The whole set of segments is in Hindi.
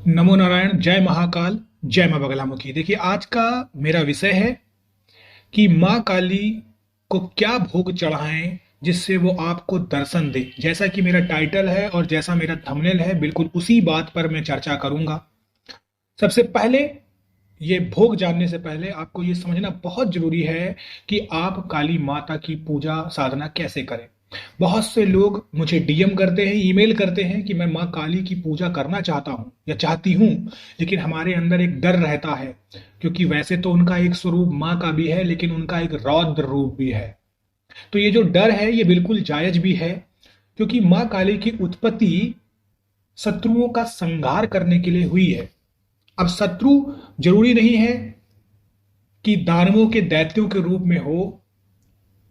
नमो नारायण, जय महाकाल, जय माँ बगलामुखी। देखिए, आज का मेरा विषय है कि माँ काली को क्या भोग चढ़ाएं जिससे वो आपको दर्शन दे। जैसा कि मेरा टाइटल है और जैसा मेरा थंबनेल है, बिल्कुल उसी बात पर मैं चर्चा करूंगा। सबसे पहले, ये भोग जानने से पहले आपको ये समझना बहुत जरूरी है कि आप काली माता की पूजा साधना कैसे करें। बहुत से लोग मुझे डीएम करते हैं, ईमेल करते हैं कि मैं माँ काली की पूजा करना चाहता हूँ या चाहती हूँ, लेकिन हमारे अंदर एक डर रहता है, क्योंकि वैसे तो उनका एक स्वरूप माँ का भी है, लेकिन उनका एक रौद्र रूप भी है। तो ये जो डर है ये बिल्कुल जायज भी है, क्योंकि माँ काली की उत्पत्ति शत्रुओं का संहार करने के लिए हुई है। अब शत्रु जरूरी नहीं है कि दानवों के दैत्यों के रूप में हो।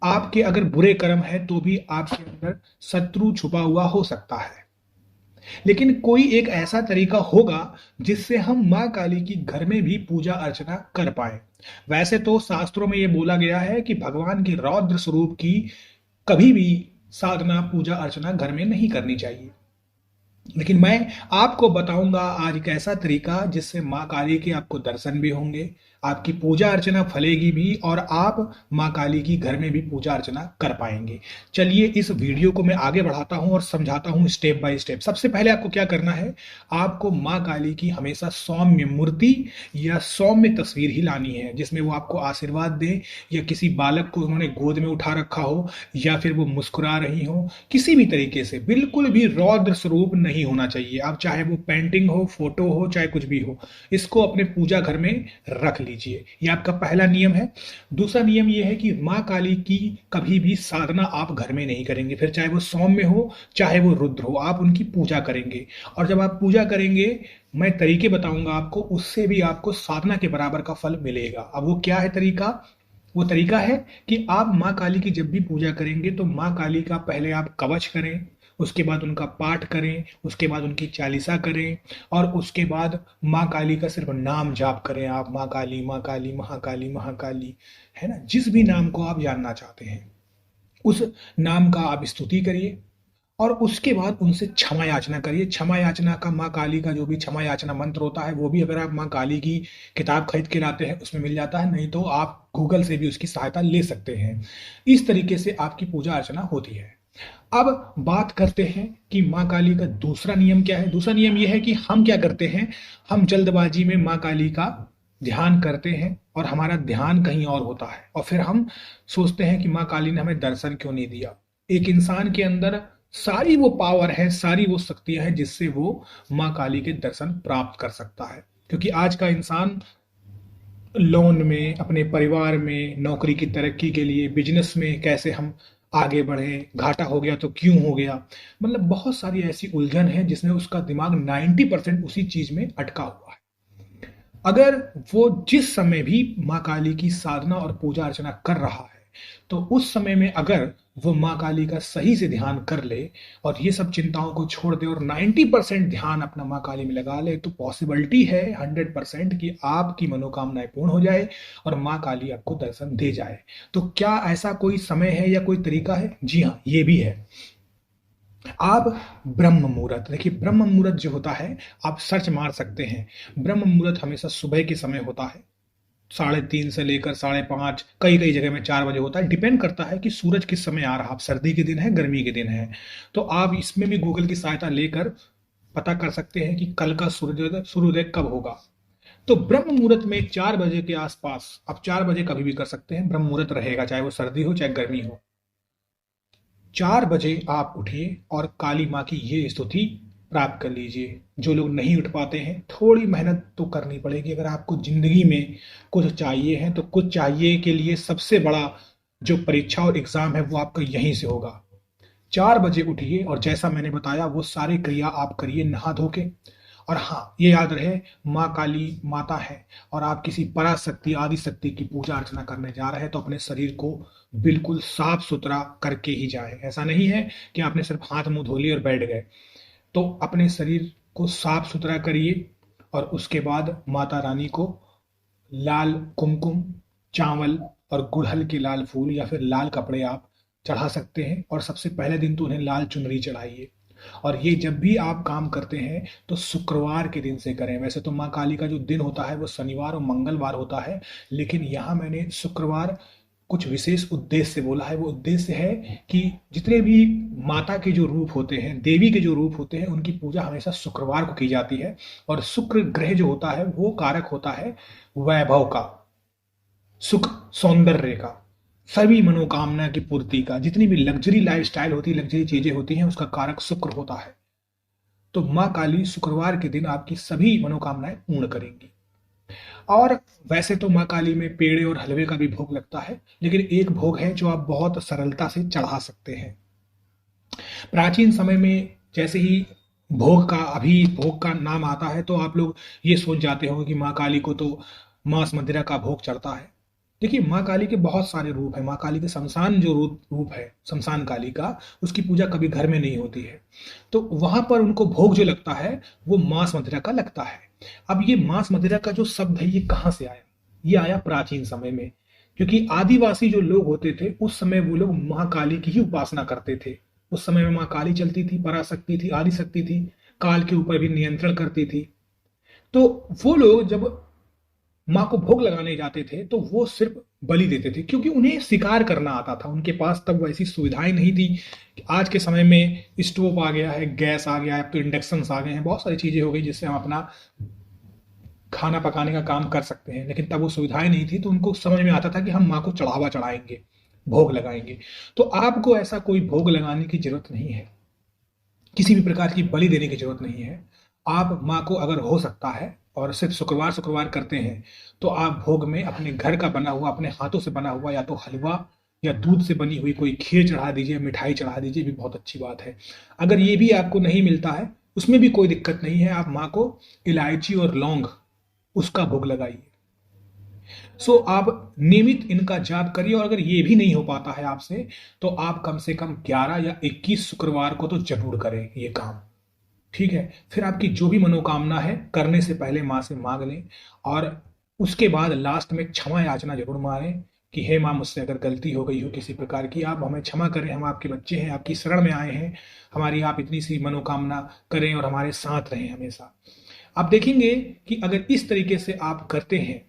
आपके अगर बुरे कर्म है तो भी आपके अंदर शत्रु छुपा हुआ हो सकता है, लेकिन कोई एक ऐसा तरीका होगा जिससे हम माँ काली की घर में भी पूजा अर्चना कर पाए। वैसे तो शास्त्रों में यह बोला गया है कि भगवान के रौद्र स्वरूप की कभी भी साधना पूजा अर्चना घर में नहीं करनी चाहिए, लेकिन मैं आपको बताऊंगा आज एक ऐसा तरीका जिससे माँ काली के आपको दर्शन भी होंगे, आपकी पूजा अर्चना फलेगी भी, और आप माँ काली की घर में भी पूजा अर्चना कर पाएंगे। चलिए इस वीडियो को मैं आगे बढ़ाता हूं और समझाता हूं स्टेप बाय स्टेप। सबसे पहले आपको क्या करना है, आपको माँ काली की हमेशा सौम्य मूर्ति या सौम्य तस्वीर ही लानी है, जिसमें वो आपको आशीर्वाद दे, या किसी बालक को उन्होंने गोद में उठा रखा हो, या फिर वो मुस्कुरा रही हो। किसी भी तरीके से बिल्कुल भी रौद्र स्वरूप नहीं होना चाहिए। आप चाहे वो पेंटिंग हो, फोटो हो, चाहे कुछ भी हो, इसको अपने पूजा घर में रख लीजिए। ये आपका पहला नियम है। दूसरा नियम ये है कि माँ काली की कभी भी साधना आप घर में नहीं करेंगे, फिर चाहे वो सौम्य हो चाहे वो रुद्र हो, आप उनकी पूजा करेंगे। और जब आप पूजा करेंगे, मैं तरीके बताऊंगा आपको, उससे भी आपको साधना के बराबर का फल मिलेगा। अब वो क्या है तरीका? वो तरीका है कि आप माँ काली की जब भी पूजा करेंगे तो माँ काली का पहले आप कवच करें, उसके बाद उनका पाठ करें, उसके बाद उनकी चालीसा करें, और उसके बाद माँ काली का सिर्फ नाम जाप करें। आप माँ काली, माँ काली, महाकाली, महाकाली, है ना, जिस भी नाम को आप जानना चाहते हैं उस नाम का आप स्तुति करिए। और उसके बाद उनसे क्षमा याचना करिए। क्षमा याचना का, माँ काली का जो भी क्षमा याचना मंत्र होता है, वो भी अगर आप माँ काली की किताब खरीद के लाते हैं उसमें मिल जाता है, नहीं तो आप गूगल से भी उसकी सहायता ले सकते हैं। इस तरीके से आपकी पूजा अर्चना होती है। अब बात करते हैं कि माँ काली का दूसरा नियम क्या है। दूसरा नियम यह है कि हम क्या करते हैं, हम जल्दबाजी में माँ काली का ध्यान करते हैं और हमारा ध्यान कहीं और होता है, और फिर हम सोचते हैं कि माँ काली ने हमें दर्शन क्यों नहीं दिया। एक इंसान के अंदर सारी वो पावर है, सारी वो शक्तियां हैं जिससे वो माँ काली के दर्शन प्राप्त कर सकता है। क्योंकि आज का इंसान लोन में, अपने परिवार में, नौकरी की तरक्की के लिए, बिजनेस में कैसे हम आगे बढ़े, घाटा हो गया तो क्यों हो गया, मतलब बहुत सारी ऐसी उलझन है जिसमें उसका दिमाग 90% उसी चीज में अटका हुआ है। अगर वो जिस समय भी माँ काली की साधना और पूजा अर्चना कर रहा है, तो उस समय में अगर वो माँ काली का सही से ध्यान कर ले और ये सब चिंताओं को छोड़ दे और 90% ध्यान अपना माँ काली में लगा ले, तो पॉसिबिलिटी है 100% कि आपकी मनोकामनाएं पूर्ण हो जाए और माँ काली आपको दर्शन दे जाए। तो क्या ऐसा कोई समय है या कोई तरीका है? जी हाँ, ये भी है। आप ब्रह्म मुहूर्त देखिए, ब्रह्म मुहूर्त जो होता है, आप सर्च मार सकते हैं। ब्रह्म मुहूर्त हमेशा सुबह के समय होता है, 3:30 से लेकर 5:30, कई कई जगह में 4 बजे होता है। डिपेंड करता है कि सूरज किस समय आ रहा है, आप सर्दी के दिन है, गर्मी के दिन है। तो आप इसमें भी गूगल की सहायता लेकर पता कर सकते हैं कि कल का सूर्योदय सूर्योदय कब होगा। तो ब्रह्म मुहूर्त में 4 बजे के आसपास, आप 4 बजे कभी भी कर सकते हैं, ब्रह्म मुहूर्त रहेगा, चाहे वो सर्दी हो चाहे गर्मी हो। 4 बजे आप उठिए और काली माँ की ये स्तुति प्राप्त कर लीजिए। जो लोग नहीं उठ पाते हैं, थोड़ी मेहनत तो करनी पड़ेगी। अगर आपको जिंदगी में कुछ चाहिए है तो कुछ चाहिए के लिए सबसे बड़ा जो परीक्षा और एग्जाम है वो आपका यहीं से होगा। 4 बजे उठिए और जैसा मैंने बताया वो सारी क्रिया आप करिए नहा धो के। और हाँ, ये याद रहे, माँ काली माता है और आप किसी पराशक्ति, आदि शक्ति की पूजा अर्चना करने जा रहे हैं, तो अपने शरीर को बिल्कुल साफ सुथरा करके ही जाए। ऐसा नहीं है कि आपने सिर्फ हाथ मुंह धो लिए और बैठ गए। तो अपने शरीर को साफ सुथरा करिए और उसके बाद माता रानी को लाल कुमकुम, चावल और गुड़हल के लाल फूल या फिर लाल कपड़े आप चढ़ा सकते हैं। और सबसे पहले दिन तो उन्हें लाल चुनरी चढ़ाइए। और ये जब भी आप काम करते हैं तो शुक्रवार के दिन से करें। वैसे तो माँ काली का जो दिन होता है वो शनिवार और मंगलवार होता है, लेकिन यहाँ मैंने शुक्रवार कुछ विशेष उद्देश्य से बोला है। वो उद्देश्य है कि जितने भी माता के जो रूप होते हैं, देवी के जो रूप होते हैं, उनकी पूजा हमेशा शुक्रवार को की जाती है। और शुक्र ग्रह जो होता है वो कारक होता है वैभव का, सुख, सौंदर्य का, सभी मनोकामना की पूर्ति का। जितनी भी लग्जरी लाइफस्टाइल होती है, लग्जरी चीजें होती हैं, उसका कारक शुक्र होता है। तो माँ काली शुक्रवार के दिन आपकी सभी मनोकामनाएं पूर्ण करेंगी। और वैसे तो माँ काली में पेड़े और हलवे का भी भोग लगता है, लेकिन एक भोग है जो आप बहुत सरलता से चढ़ा सकते हैं। प्राचीन समय में जैसे ही भोग का नाम आता है तो आप लोग ये सोच जाते होंगे कि माँ काली को तो मांस मदिरा का भोग चढ़ता है। देखिए, माँ काली के बहुत सारे रूप हैं। माँ काली के शमशान जो रूप है, शमशान काली का, उसकी पूजा कभी घर में नहीं होती है। तो वहां पर उनको भोग जो लगता है वो मांस मदिरा का लगता है। अब ये मांस मदिरा का जो शब्द है ये कहाँ से आया? ये आया प्राचीन समय में, क्योंकि आदिवासी जो लोग होते थे उस समय वो लोग माँ काली की ही उपासना करते थे। उस समय में माँ काली चलती थी, पराशक्ति थी, आदि शक्ति थी, काल के ऊपर भी नियंत्रण करती थी। तो वो लोग जब माँ को भोग लगाने जाते थे तो वो सिर्फ बलि देते थे, क्योंकि उन्हें शिकार करना आता था। उनके पास तब वैसी सुविधाएं नहीं थी। आज के समय में स्टोव आ गया है, गैस आ गया है, अब तो इंडक्शन आ गए हैं, बहुत सारी चीजें हो गई जिससे हम अपना खाना पकाने का काम कर सकते हैं। लेकिन तब वो सुविधाएं नहीं थी, तो उनको समझ में आता था कि हम माँ को चढ़ावा चढ़ाएंगे, भोग लगाएंगे। तो आपको ऐसा कोई भोग लगाने की जरूरत नहीं है, किसी भी प्रकार की बलि देने की जरूरत नहीं है। आप माँ को अगर हो सकता है और सिर्फ शुक्रवार शुक्रवार करते हैं तो आप भोग में अपने घर का बना हुआ, अपने हाथों से बना हुआ या तो हलवा या दूध से बनी हुई कोई खीर चढ़ा दीजिए, मिठाई चढ़ा दीजिए, भी बहुत अच्छी बात है। अगर ये भी आपको नहीं मिलता है, उसमें भी कोई दिक्कत नहीं है। आप माँ को इलायची और लौंग उसका भोग लगाइए। सो आप नियमित इनका जाप करिए। और अगर ये भी नहीं हो पाता है आपसे तो आप कम से कम 11 या 21 शुक्रवार को तो जरूर करें ये काम। ठीक है? फिर आपकी जो भी मनोकामना है करने से पहले माँ से मांग लें, और उसके बाद लास्ट में क्षमा याचना जरूर मारें कि हे माँ, मुझसे अगर गलती हो गई हो किसी प्रकार की, आप हमें क्षमा करें, हम आपके बच्चे हैं, आपकी शरण में आए हैं, हमारी आप इतनी सी मनोकामना करें और हमारे साथ रहें हमेशा। आप देखेंगे कि अगर इस तरीके से आप करते हैं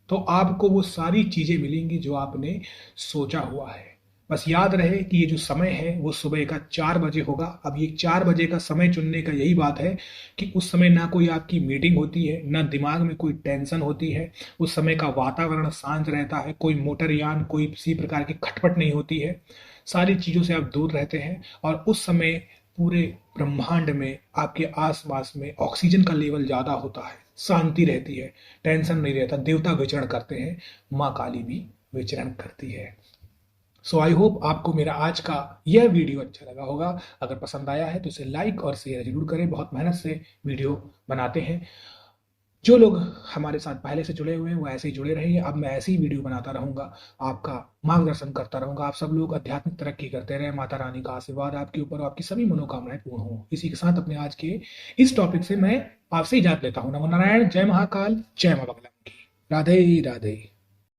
तो आपको वो सारी चीजें मिलेंगी जो आपने सोचा हुआ है। बस याद रहे कि ये जो समय है वो सुबह का 4 बजे होगा। अब ये 4 बजे का समय चुनने का यही बात है कि उस समय ना कोई आपकी मीटिंग होती है, ना दिमाग में कोई टेंशन होती है। उस समय का वातावरण शांत रहता है, कोई मोटरयान, कोई किसी प्रकार की खटपट नहीं होती है, सारी चीजों से आप दूर रहते हैं। और उस समय पूरे ब्रह्मांड में आपके आसपास में ऑक्सीजन का लेवल ज्यादा होता है, शांति रहती है, टेंशन नहीं रहता। देवता विचरण करते हैं, माँ काली भी विचरण करती है। सो आई होप आपको मेरा आज का यह वीडियो अच्छा लगा होगा। अगर पसंद आया है तो इसे लाइक और शेयर जरूर करें। बहुत मेहनत से वीडियो बनाते हैं। जो लोग हमारे साथ पहले से जुड़े हुए हैं वो ऐसे ही जुड़े रहिए। अब मैं ऐसे ही वीडियो बनाता रहूंगा, आपका मार्गदर्शन करता रहूंगा। आप सब लोग आध्यात्मिक तरक्की करते रहे। माता रानी का आशीर्वाद आपके ऊपर और आपकी सभी मनोकामनाएं पूर्ण हो। इसी के साथ अपने आज के इस टॉपिक से मैं आपसे इजाजत लेता हूँ। नमो नारायण, जय महाकाल, जय मां बगला की। राधे राधे।